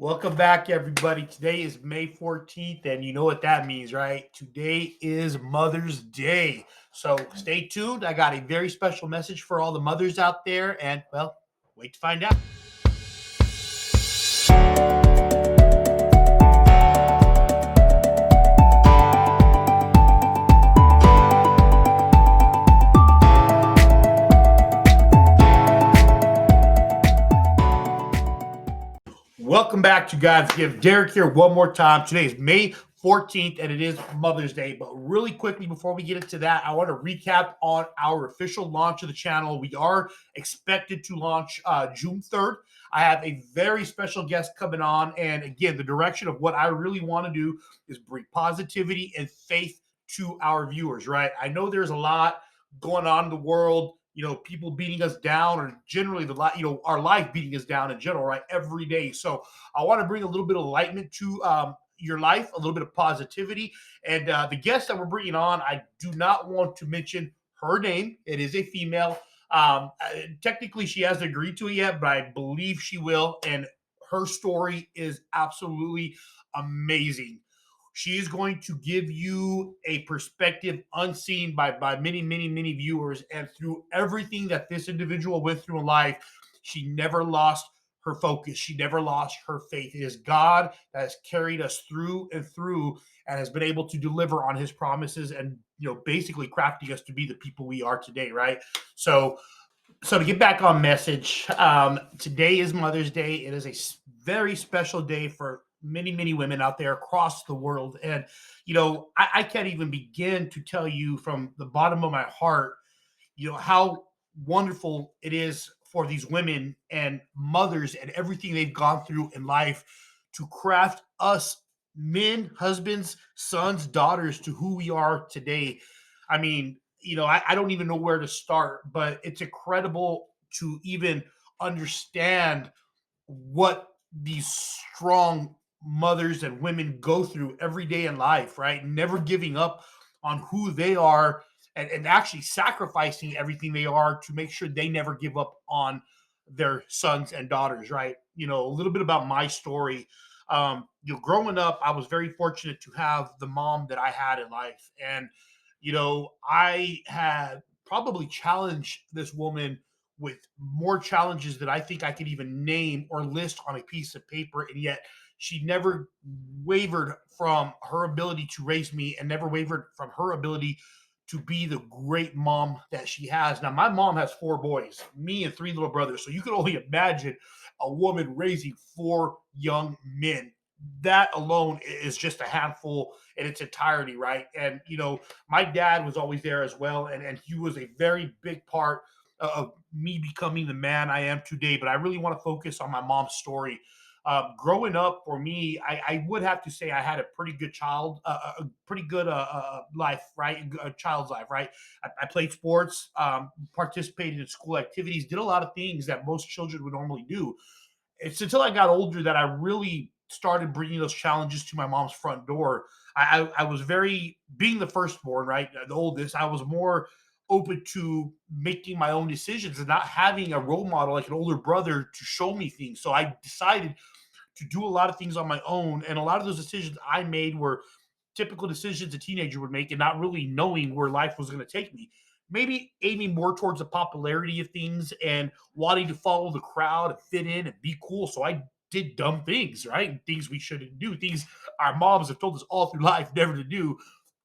Welcome back, everybody. Today is May 14th, and you know what that means, right? Today is Mother's Day. So stay tuned. I got a very special message for all the mothers out there, and well, wait to find out. Welcome back to God's Gift. Derek here one more time. Today is May 14th, and it is Mother's Day. But really quickly, before we get into that, I want to recap on our official launch of the channel. We are expected to launch June 3rd. I have a very special guest coming on. And again, the direction of what I really want to do is bring positivity and faith to our viewers, right? I know there's a lot going on in the world, people beating us down, or generally our life beating us down in general, right? Every day. So I want to bring a little bit of enlightenment to your life, a little bit of positivity. And the guest that we're bringing on, I do not want to mention her name. It is a female. Technically, she hasn't agreed to it yet, but I believe she will. And her story is absolutely amazing. She is going to give you a perspective unseen by many, many, many viewers. And through everything that this individual went through in life, she never lost her focus. She never lost her faith. It is God that has carried us through and through and has been able to deliver on his promises and, basically crafting us to be the people we are today, right? So to get back on message, today is Mother's Day. It is a very special day for many, many women out there across the world. And, I can't even begin to tell you from the bottom of my heart, how wonderful it is for these women and mothers and everything they've gone through in life to craft us men, husbands, sons, daughters to who we are today. I mean, I don't even know where to start, but it's incredible to even understand what these strong mothers and women go through every day in life, right? Never giving up on who they are and actually sacrificing everything they are to make sure they never give up on their sons and daughters, right? A little bit about my story. Growing up, I was very fortunate to have the mom that I had in life. And, I had probably challenged this woman with more challenges that I think I could even name or list on a piece of paper. And yet she never wavered from her ability to raise me and never wavered from her ability to be the great mom that she has. Now, my mom has four boys, me and three little brothers. So you can only imagine a woman raising four young men. That alone is just a handful in its entirety, right? And, my dad was always there as well. And he was a very big part of me becoming the man I am today. But I really want to focus on my mom's story. Growing up for me, I would have to say I had a pretty good pretty good life, right? A child's life, right? I played sports, participated in school activities, did a lot of things that most children would normally do. It's until I got older that I really started bringing those challenges to my mom's front door. I was being the firstborn, right? The oldest, I was more open to making my own decisions and not having a role model like an older brother to show me things. So I decided to do a lot of things on my own. And a lot of those decisions I made were typical decisions a teenager would make and not really knowing where life was going to take me. Maybe aiming more towards the popularity of things and wanting to follow the crowd and fit in and be cool. So I did dumb things, right? Things we shouldn't do, things our moms have told us all through life never to do.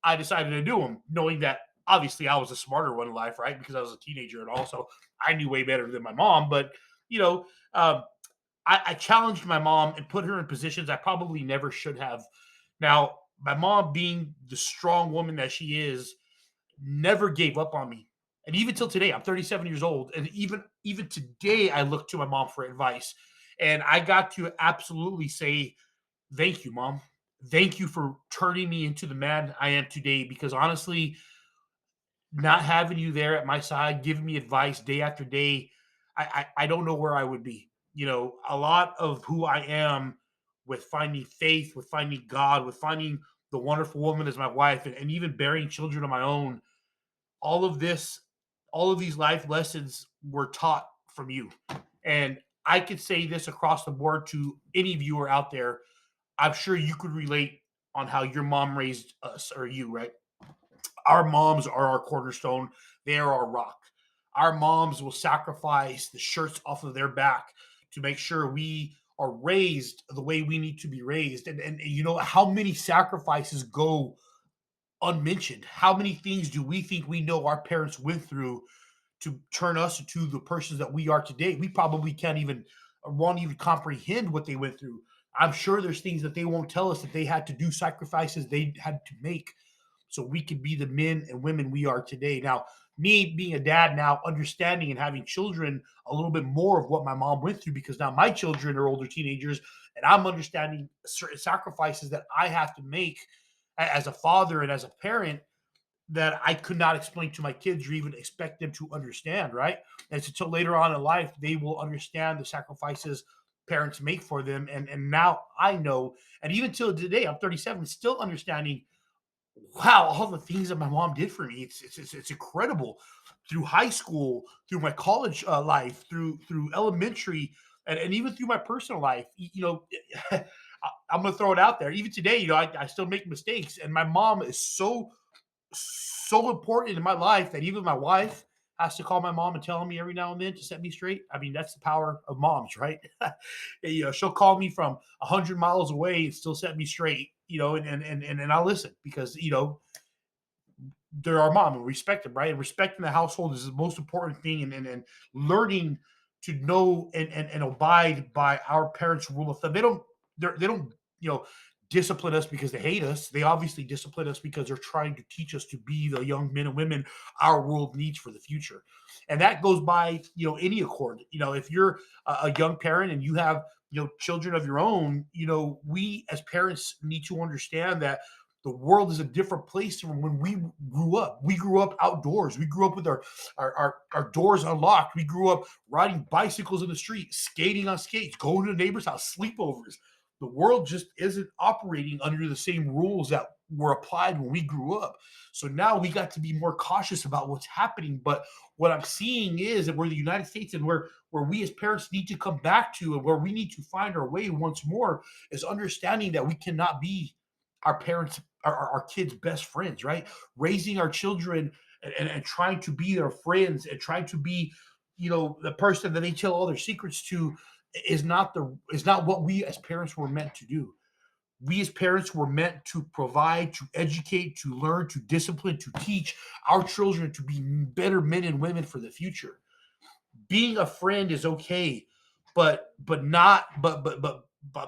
I decided to do them, knowing that obviously I was a smarter one in life, right? Because I was a teenager and also I knew way better than my mom. But, you know, um, I challenged my mom and put her in positions I probably never should have. Now, my mom, being the strong woman that she is, never gave up on me. And even till today, I'm 37 years old, and even today, I look to my mom for advice. And I got to absolutely say, "Thank you, mom. Thank you for turning me into the man I am today." Because honestly, not having you there at my side, giving me advice day after day, I don't know where I would be. A lot of who I am with finding faith, with finding God, with finding the wonderful woman as my wife, and even bearing children of my own, all of this, all of these life lessons were taught from you. And I could say this across the board to any viewer out there. I'm sure you could relate on how your mom raised us or you, right? Our moms are our cornerstone. They are our rock. Our moms will sacrifice the shirts off of their back to make sure we are raised the way we need to be raised. And you know how many sacrifices go unmentioned? How many things do we think we know our parents went through to turn us into the persons that we are today? We probably can't even won't even comprehend what they went through. I'm sure there's things that they won't tell us that they had to do, sacrifices they had to make so we could be the men and women we are today. Now, me being a dad now, understanding and having children a little bit more of what my mom went through, because now my children are older teenagers and I'm understanding certain sacrifices that I have to make as a father and as a parent that I could not explain to my kids or even expect them to understand, right? And it's until later on in life they will understand the sacrifices parents make for them. And now I know, and even till today, I'm 37, still understanding, wow, all the things that my mom did for me. It's incredible. Through high school, through my college life, through elementary, and even through my personal life. You know, I'm gonna throw it out there. Even today, you know, I still make mistakes, and my mom is so important in my life that even my wife has to call my mom and tell me every now and then to set me straight. I mean, that's the power of moms, right? You know, she'll call me from 100 miles away and still set me straight. You know, and I'll listen because you know they're our mom and respect them, right? And respecting the household is the most important thing, and learning to know and abide by our parents' rule of thumb. They don't you know discipline us because they hate us. They obviously discipline us because they're trying to teach us to be the young men and women our world needs for the future. And that goes by any accord. You know, if you're a young parent and you have children of your own, we as parents need to understand that the world is a different place from when we grew up. We grew up outdoors. We grew up with our doors unlocked. We grew up riding bicycles in the street, skating on skates, going to the neighbor's house, sleepovers. The world just isn't operating under the same rules that were applied when we grew up. So now we got to be more cautious about what's happening. But what I'm seeing is that we're the United States, and where we as parents need to come back to, and where we need to find our way once more, is understanding that we cannot be our parents our kids' best friends, right? Raising our children and trying to be their friends and trying to be, the person that they tell all their secrets to is not what we as parents were meant to do. We as parents were meant to provide, to educate, to learn, to discipline, to teach our children to be better men and women for the future. Being a friend is okay, but not but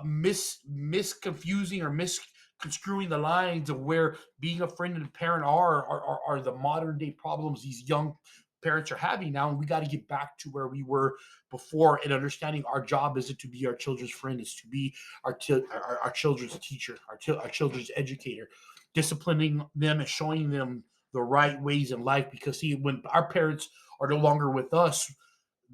misconfusing or misconstruing the lines of where being a friend and a parent are the modern day problems these young parents are having now, and we got to get back to where we were before, and understanding our job isn't to be our children's friend, is to be our children's teacher, our children's educator, disciplining them and showing them the right ways in life. Because see, when our parents are no longer with us,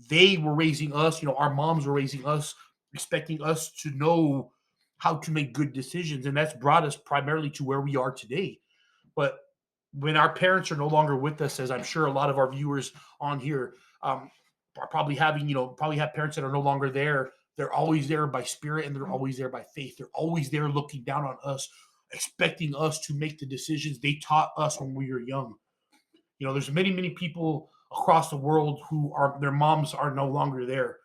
they were raising us, our moms were raising us, expecting us to know how to make good decisions. And that's brought us primarily to where we are today. But when our parents are no longer with us, as I'm sure a lot of our viewers on here are probably having, probably have parents that are no longer there. They're always there by spirit, and they're always there by faith. They're always there looking down on us, expecting us to make the decisions they taught us when we were young. There's many people across the world who are their moms are no longer there.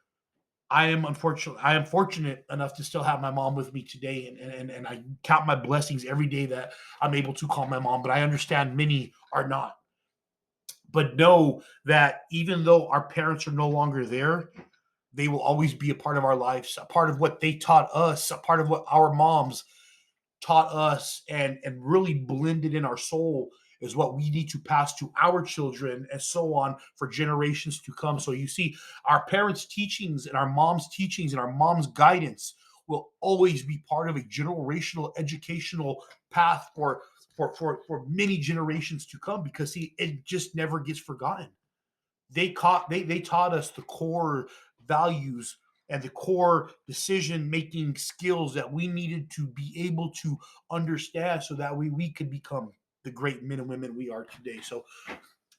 I am fortunate enough to still have my mom with me today, and I count my blessings every day that I'm able to call my mom. But I understand many are not. But know that even though our parents are no longer there, they will always be a part of our lives, a part of what they taught us, a part of what our moms taught us, and really blended in our soul, is what we need to pass to our children and so on for generations to come. So you see, our parents' teachings and our moms' teachings and our moms' guidance will always be part of a generational educational path for many generations to come, because see, it just never gets forgotten. They taught us the core values and the core decision making skills that we needed to be able to understand, so that we could become the great men and women we are today. So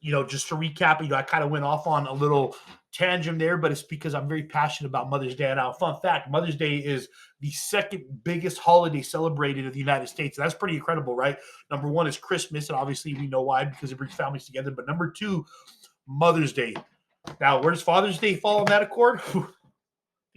just to recap, I kind of went off on a little tangent there, but it's because I'm very passionate about Mother's Day. Now, fun fact, Mother's Day is the second biggest holiday celebrated in the United States. And that's pretty incredible, right? Number one is Christmas, and obviously we know why, because it brings families together. But number two, Mother's Day. Now, where does Father's Day fall on that accord?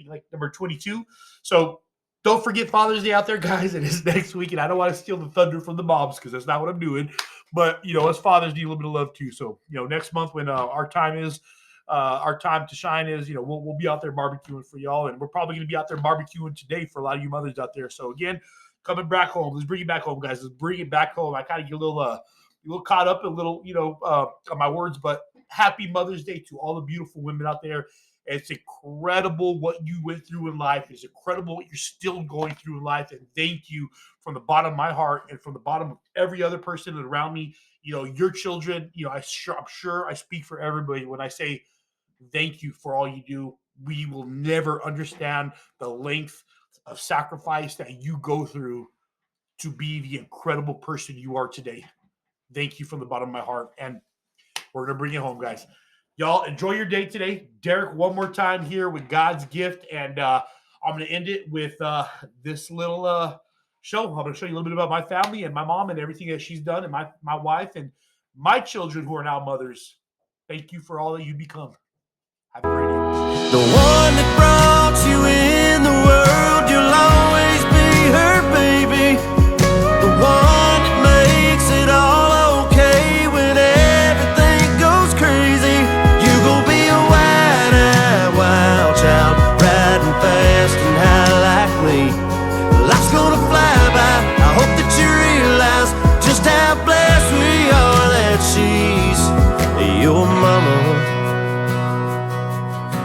Like number 22. So don't forget Father's Day out there, guys. It is next week, and I don't want to steal the thunder from the moms because that's not what I'm doing. But, us fathers need a little bit of love too. So, next month when our time to shine is, we'll be out there barbecuing for y'all. And we're probably going to be out there barbecuing today for a lot of you mothers out there. So again, coming back home, let's bring it back home, guys. Let's bring it back home. I kind of get a little caught up, on my words, but happy Mother's Day to all the beautiful women out there. It's incredible what you went through in life. It's incredible what you're still going through in life. And thank you from the bottom of my heart and from the bottom of every other person around me. Your children, I'm sure I speak for everybody when I say thank you for all you do. We will never understand the length of sacrifice that you go through to be the incredible person you are today. Thank you from the bottom of my heart. And we're going to bring you home, guys. Y'all enjoy your day today. Derek, one more time here with God's gift. And I'm going to end it with this little show. I'm going to show you a little bit about my family and my mom and everything that she's done, and my wife and my children who are now mothers. Thank you for all that you become. Have a great day. The one that brought you in the world, you'll always be her baby. The one that makes it all okay when everything goes crazy. You gon' be a wide-eyed wild child, riding fast and high like me. Life's gonna fly by. I hope that you realize just how blessed we are that she's your mama.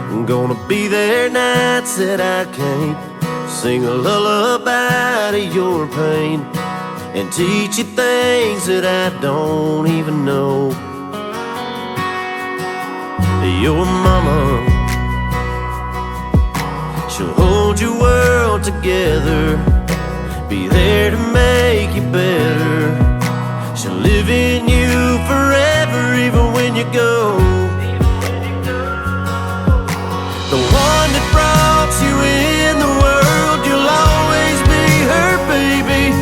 I'm gonna be there nights that I can't, sing a lullaby to your pain, and teach you things that I don't even know. Your mama, she'll hold your world together, be there to make you better. She'll live in you forever, even when you go. The one that brought you in the world, you'll always be her baby.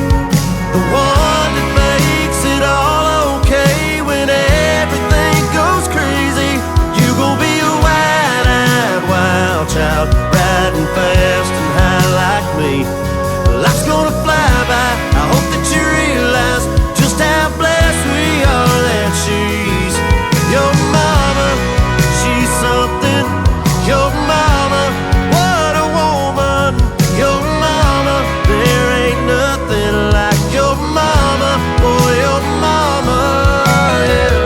The one that makes it all okay when everything goes crazy. You gon' be a wide-eyed wild child, riding fast and high like me. Life's gonna fly by. I hope that you realize just how blessed we are that she's your mama. She's something. Your mama, what a woman. Your mama, there ain't nothing like your mama. Oh, your mama, yeah.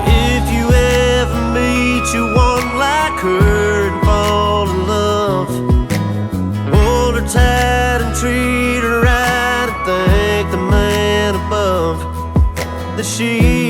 If you ever meet you one like her and fall in love, hold her tight and treat her right, and thank the man above that she